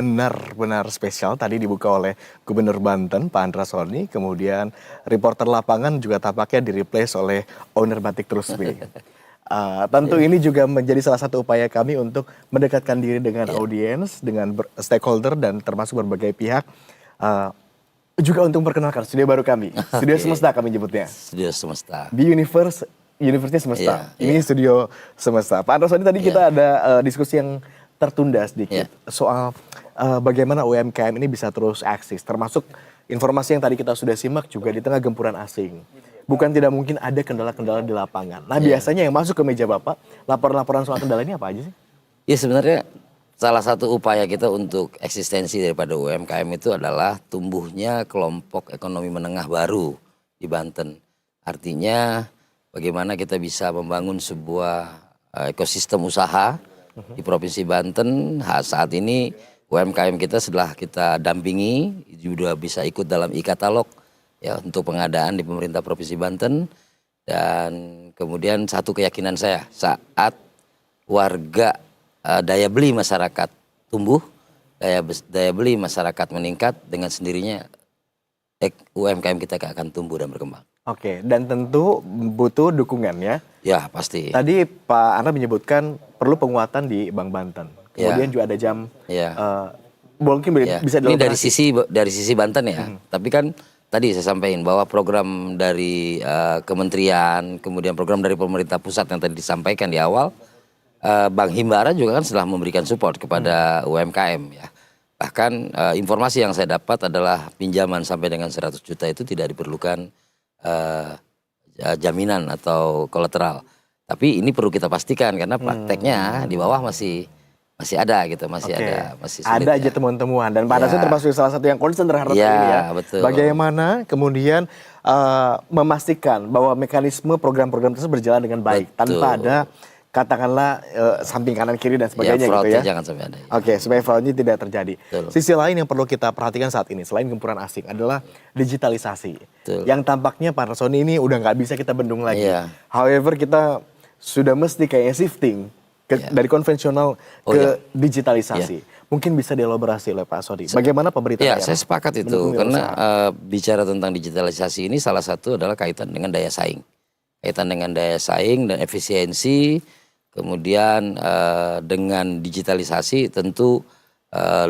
benar-benar spesial tadi dibuka oleh Gubernur Banten, Pak Andra Soni. Kemudian reporter lapangan juga tampaknya di-replace oleh owner Batik Trusmi. Tentu ini juga menjadi salah satu upaya kami untuk mendekatkan diri dengan audiens, dengan stakeholder dan termasuk berbagai pihak. Juga untuk memperkenalkan studio baru kami, Studio Semesta kami nyebutnya. Studio Semesta. Di Universitas Semesta. Ini Studio Semesta. Pak Andra Soni, tadi kita ada diskusi yang tertunda sedikit soal bagaimana UMKM ini bisa terus eksis, termasuk informasi yang tadi kita sudah simak juga di tengah gempuran asing. Bukan tidak mungkin ada kendala-kendala di lapangan. Nah biasanya yang masuk ke meja Bapak, laporan-laporan soal kendala ini apa aja sih? Ya sebenarnya salah satu upaya kita untuk eksistensi daripada UMKM itu adalah tumbuhnya kelompok ekonomi menengah baru di Banten. Artinya bagaimana kita bisa membangun sebuah ekosistem usaha di Provinsi Banten. Saat ini UMKM kita setelah kita dampingi juga bisa ikut dalam e-katalog ya untuk pengadaan di pemerintah Provinsi Banten. Dan kemudian satu keyakinan saya, saat warga daya beli masyarakat tumbuh, daya beli masyarakat meningkat, dengan sendirinya UMKM kita akan tumbuh dan berkembang. Oke, dan tentu butuh dukungan ya. Ya pasti. Tadi Pak Andra menyebutkan perlu penguatan di Bank Banten. Kemudian juga ada jam. Mungkin bisa ini dari sisi Banten ya. Tapi kan tadi saya sampaikan bahwa program dari kementerian, kemudian program dari pemerintah pusat yang tadi disampaikan di awal, Bank Himbara juga kan setelah memberikan support kepada UMKM ya. Bahkan informasi yang saya dapat adalah pinjaman sampai dengan 100 juta itu tidak diperlukan jaminan atau kolateral. Tapi ini perlu kita pastikan karena prakteknya di bawah masih ada gitu, masih sulit. Ada aja temuan-temuan dan Pak Andra termasuk salah satu yang concern terhadap ini ya. Betul. Bagaimana kemudian memastikan bahwa mekanisme program-program tersebut berjalan dengan baik tanpa ada katakanlah samping kanan kiri dan sebagainya gitu ya. Jangan sampai ada. Supaya fraudnya tidak terjadi. Sisi lain yang perlu kita perhatikan saat ini selain gempuran asing adalah digitalisasi. Yang tampaknya Pak Andra Soni ini udah nggak bisa kita bendung lagi. However kita sudah mesti kayak shifting dari konvensional ke digitalisasi. Mungkin bisa dielaborasi oleh Pak Soni. Bagaimana pemerintah? Saya sepakat itu karena bicara tentang digitalisasi ini salah satu adalah kaitan dengan daya saing. Kaitan dengan daya saing dan efisiensi. Kemudian dengan digitalisasi tentu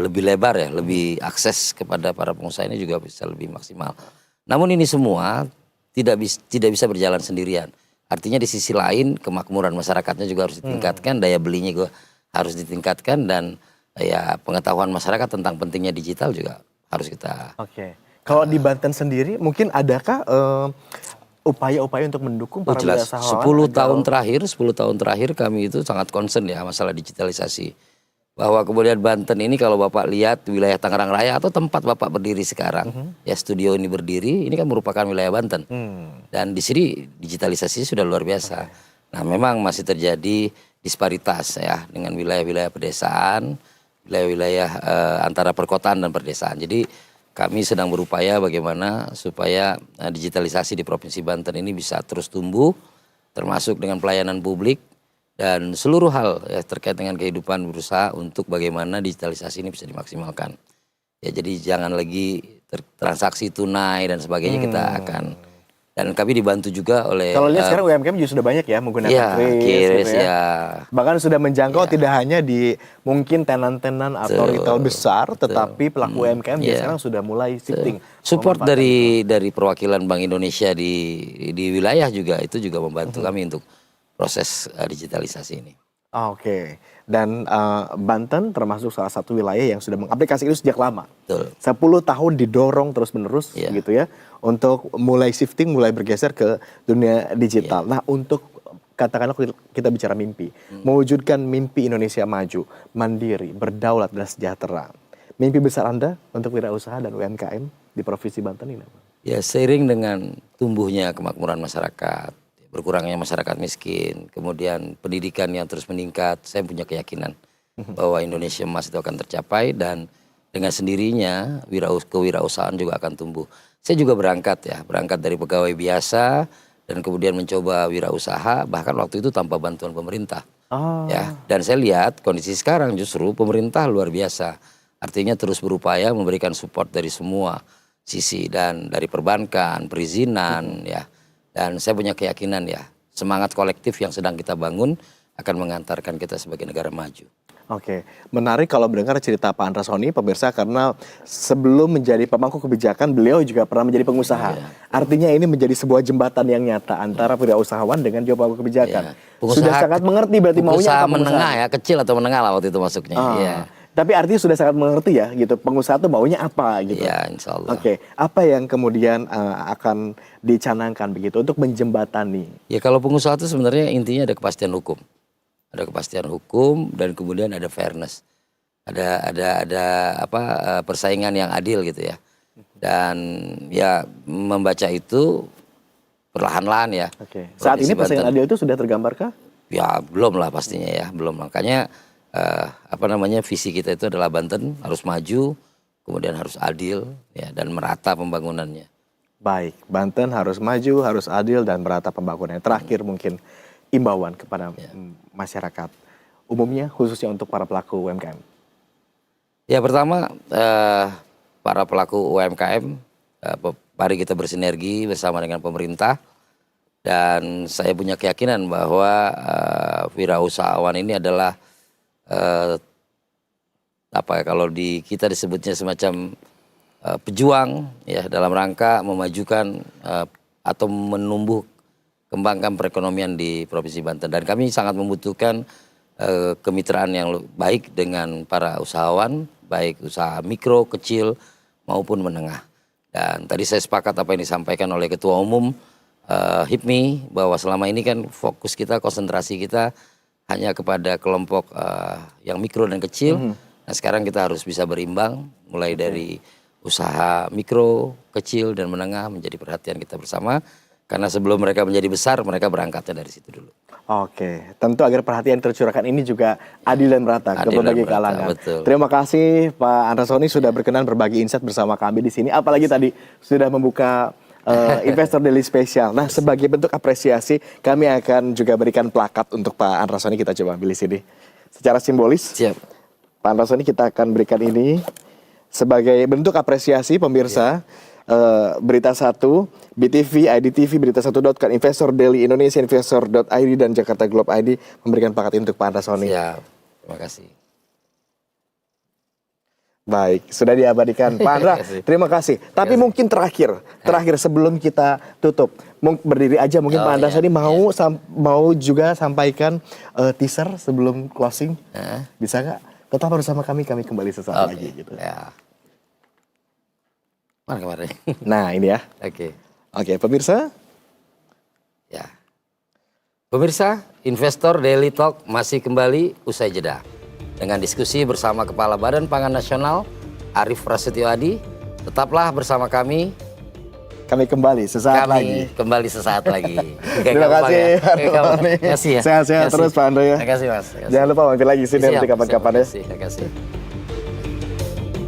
lebih lebar ya, lebih akses kepada para pengusaha ini juga bisa lebih maksimal. Namun ini semua tidak bisa berjalan sendirian. Artinya di sisi lain kemakmuran masyarakatnya juga harus ditingkatkan, daya belinya juga harus ditingkatkan, dan ya pengetahuan masyarakat tentang pentingnya digital juga harus kita. Kalau di Banten sendiri mungkin adakah upaya-upaya untuk mendukung para usahawan? 10 tahun terakhir kami itu sangat concern ya masalah digitalisasi. Bahwa kemudian Banten ini kalau Bapak lihat wilayah Tangerang Raya atau tempat Bapak berdiri sekarang, ya studio ini berdiri, ini kan merupakan wilayah Banten. Dan di sini digitalisasi sudah luar biasa. Nah memang masih terjadi disparitas ya dengan wilayah-wilayah pedesaan, wilayah-wilayah antara perkotaan dan perdesaan. Jadi kami sedang berupaya bagaimana supaya digitalisasi di Provinsi Banten ini bisa terus tumbuh, termasuk dengan pelayanan publik dan seluruh hal ya, terkait dengan kehidupan berusaha untuk bagaimana digitalisasi ini bisa dimaksimalkan. Ya jadi jangan lagi transaksi tunai dan sebagainya kita akan. Dan kami dibantu juga oleh. Kalau lihat sekarang UMKM juga sudah banyak ya menggunakan KRIS gitu ya. Bahkan sudah menjangkau tidak hanya di mungkin tenan-tenan atau retail besar, tetapi pelaku UMKM sekarang sudah mulai shifting. Support dari perwakilan Bank Indonesia di wilayah juga itu juga membantu kami untuk proses digitalisasi ini. Dan Banten termasuk salah satu wilayah yang sudah mengaplikasikan itu sejak lama. 10 tahun didorong terus-menerus gitu ya untuk mulai shifting, mulai bergeser ke dunia digital. Nah untuk katakanlah kita bicara mimpi, mewujudkan mimpi Indonesia maju, mandiri, berdaulat dan sejahtera. Mimpi besar Anda untuk wirausaha dan UMKM di Provinsi Banten ini apa? Ya seiring dengan tumbuhnya kemakmuran masyarakat, berkurangnya masyarakat miskin, kemudian pendidikan yang terus meningkat, saya punya keyakinan bahwa Indonesia emas itu akan tercapai dan dengan sendirinya kewirausahaan juga akan tumbuh. Saya juga berangkat dari pegawai biasa dan kemudian mencoba wirausaha bahkan waktu itu tanpa bantuan pemerintah. Ya, dan saya lihat kondisi sekarang justru pemerintah luar biasa Artinya terus berupaya memberikan support dari semua sisi, dan dari perbankan, perizinan, ya. Dan saya punya keyakinan ya, semangat kolektif yang sedang kita bangun akan mengantarkan kita sebagai negara maju. Oke, menarik kalau mendengar cerita Pak Andra Soni, pemirsa, karena sebelum menjadi pemangku kebijakan, beliau juga pernah menjadi pengusaha. Artinya ini menjadi sebuah jembatan yang nyata antara wirausahawan dengan juga pemangku kebijakan. Sudah sangat mengerti berarti maunya apa menengah ya, kecil atau menengah lah waktu itu masuknya. Iya. Tapi artinya sudah sangat mengerti ya, gitu. Pengusaha tuh maunya apa gitu. Iya, insya Allah. Oke, apa yang kemudian akan dicanangkan begitu untuk menjembatani? Ya kalau pengusaha itu sebenarnya intinya ada kepastian hukum. Ada kepastian hukum dan kemudian ada fairness, ada persaingan yang adil gitu ya. Dan ya membaca itu perlahan-lahan ya. Oke. Saat ini persaingan adil itu sudah tergambarkah? Ya belum lah pastinya ya, belum. Makanya visi kita itu adalah Banten harus maju, kemudian harus adil ya, dan merata pembangunannya. Baik, Banten harus maju, harus adil dan merata pembangunannya. Terakhir mungkin imbauan kepada masyarakat umumnya, khususnya untuk para pelaku UMKM. Ya pertama, para pelaku UMKM, mari kita bersinergi bersama dengan pemerintah, dan saya punya keyakinan bahwa wirausahawan ini adalah kalau kita disebutnya semacam pejuang ya, dalam rangka memajukan atau kembangkan perekonomian di Provinsi Banten. Dan kami sangat membutuhkan kemitraan yang baik dengan para usahawan, baik usaha mikro, kecil maupun menengah. Dan tadi saya sepakat apa yang disampaikan oleh Ketua Umum HIPMI, bahwa selama ini kan fokus kita, konsentrasi kita hanya kepada kelompok yang mikro dan kecil. Nah sekarang kita harus bisa berimbang, mulai dari usaha mikro, kecil, dan menengah menjadi perhatian kita bersama. Karena sebelum mereka menjadi besar, mereka berangkatnya dari situ dulu. Oke, tentu agar perhatian tercurahkan ini juga adil dan merata ke berbagai kalangan. Betul. Terima kasih Pak Andra Soni sudah berkenan berbagi insight bersama kami di sini. Apalagi tadi sudah membuka Investor Daily Special. Nah, sebagai bentuk apresiasi, kami akan juga berikan plakat untuk Pak Andra Soni. Kita coba ambil di sini. Secara simbolis, siap. Pak Andra Soni, kita akan berikan ini sebagai bentuk apresiasi pemirsa. Berita 1, BTV, IDTV, Berita1.com, Investor Daily Indonesia, Investor.id, dan Jakarta Globe ID memberikan plakat untuk Pak Andra Soni. Siap, terima kasih. Baik, sudah diabadikan. Pak Andra, terima kasih. Tapi mungkin terakhir sebelum kita tutup, berdiri aja mungkin Pak Andra Soni mau juga sampaikan teaser sebelum closing. Bisa nggak? Tetap bersama kami kembali sesaat lagi gitu. Ya. Mana kemarin? Nah ini ya. Oke, pemirsa. Ya. Pemirsa, Investor Daily Talk masih kembali usai jeda. Dengan diskusi bersama Kepala Badan Pangan Nasional, Arief Prasetyo Adi. Tetaplah bersama kami. Kami kembali sesaat lagi. Terima kasih. Sehat-sehat terus Pak Andra ya. Terima kasih Mas. Jangan lupa mampir lagi sini nanti kapan-kapan ya. Terima kasih.